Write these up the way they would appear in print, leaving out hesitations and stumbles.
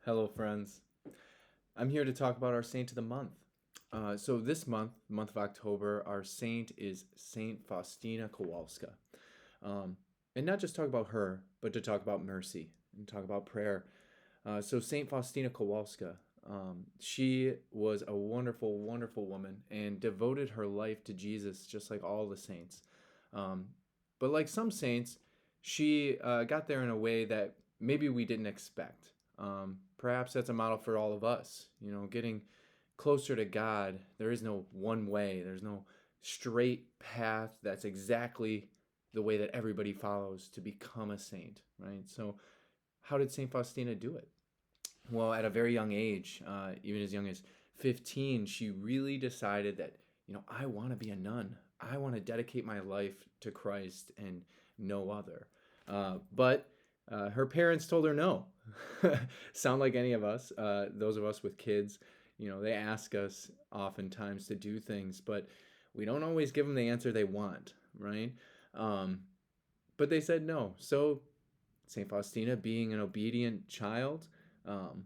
Hello, friends. I'm here to talk about our saint of the month. So this month of October, our saint is Saint Faustina Kowalska. Um, and not just talk about her, but to talk about mercy and talk about prayer. So Saint Faustina Kowalska, she was a wonderful, wonderful woman and devoted her life to Jesus, just like all the saints. Um, but like some saints, she got there in a way that maybe we didn't expect. Perhaps that's a model for all of us. You know, getting closer to God, there is no one way, there's no straight path that's exactly the way that everybody follows to become a saint, right? So, how did Saint Faustina do it? Well, at a very young age, even as young as 15, she really decided that, I want to be a nun. I want to dedicate my life to Christ and no other. But her parents told her no. Sound like any of us, those of us with kids, they ask us oftentimes to do things, but we don't always give them the answer they want, right? Um, but they said no. So St. Faustina, being an obedient child, um,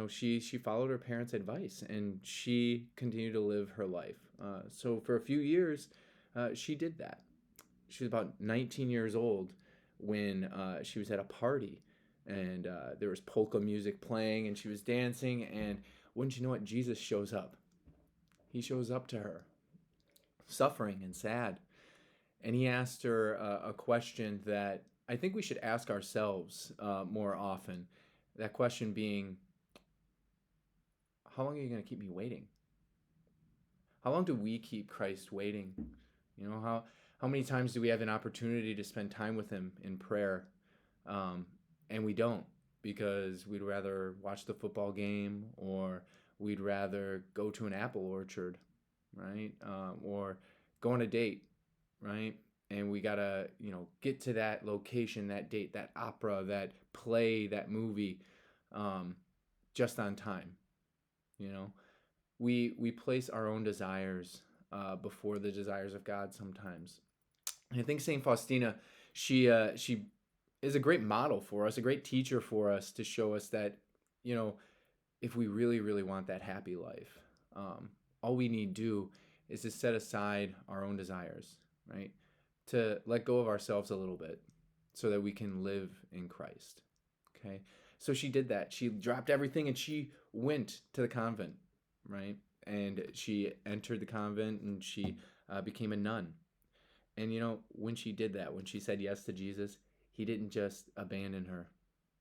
she followed her parents' advice and she continued to live her life. So for a few years, she did that. She was about 19 years old when she was at a party and there was polka music playing and she was dancing. And wouldn't you know it, Jesus shows up. He shows up to her, suffering and sad. And he asked her a question that I think we should ask ourselves more often. That question being, how long are you going to keep me waiting? How long do we keep Christ waiting? How many times do we have an opportunity to spend time with him in prayer, um, and we don't because we'd rather watch the football game or we'd rather go to an apple orchard, right? Or go on a date, right? And we gotta, get to that location, that date, that opera, that play, that movie, um, just on time. You know, we place our own desires before the desires of God sometimes. And I think Saint Faustina, she is a great model for us, a great teacher for us to show us that, you know, if we really, really want that happy life, all we need to do is to set aside our own desires, right? To let go of ourselves a little bit so that we can live in Christ. Okay. So she did that. She dropped everything and she went to the convent, right? And she entered the convent and she became a nun. And when she did that, when she said yes to Jesus, he didn't just abandon her.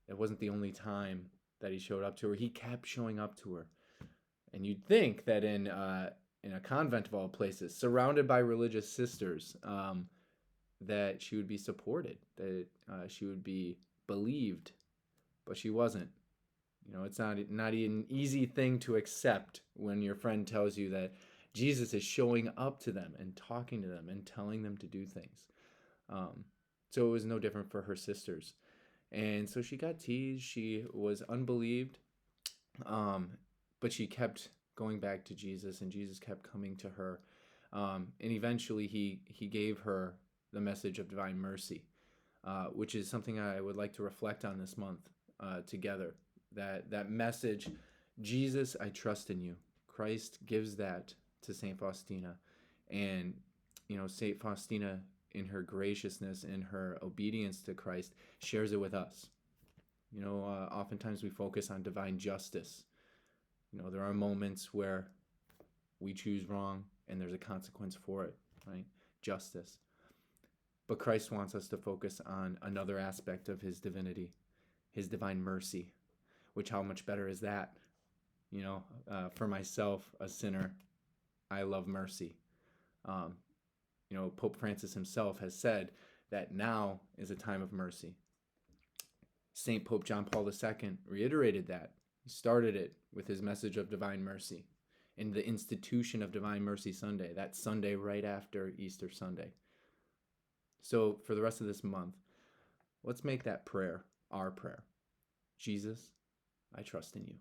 It wasn't the only time that he showed up to her. He kept showing up to her. And you'd think that in a convent of all places, surrounded by religious sisters, that she would be supported, that she would be believed, but she wasn't. It's not an easy thing to accept when your friend tells you that Jesus is showing up to them and talking to them and telling them to do things. Um, so it was no different for her sisters. And so she got teased. She was unbelieved. Um, but she kept going back to Jesus, and Jesus kept coming to her. And eventually he gave her the message of divine mercy, which is something I would like to reflect on this month together. That message, Jesus, I trust in you. Christ gives that to Saint Faustina, and Saint Faustina, in her graciousness, in her obedience to Christ, shares it with us. Oftentimes we focus on divine justice. There are moments where we choose wrong and there's a consequence for it, right? Justice. But Christ wants us to focus on another aspect of his divinity, his divine mercy, which how much better is that? For myself, a sinner, I love mercy. Um, Pope Francis himself has said that now is a time of mercy. St. Pope John Paul II reiterated that. He started it with his message of divine mercy in the institution of Divine Mercy Sunday, that Sunday right after Easter Sunday. So for the rest of this month, let's make that prayer our prayer. Jesus, I trust in you.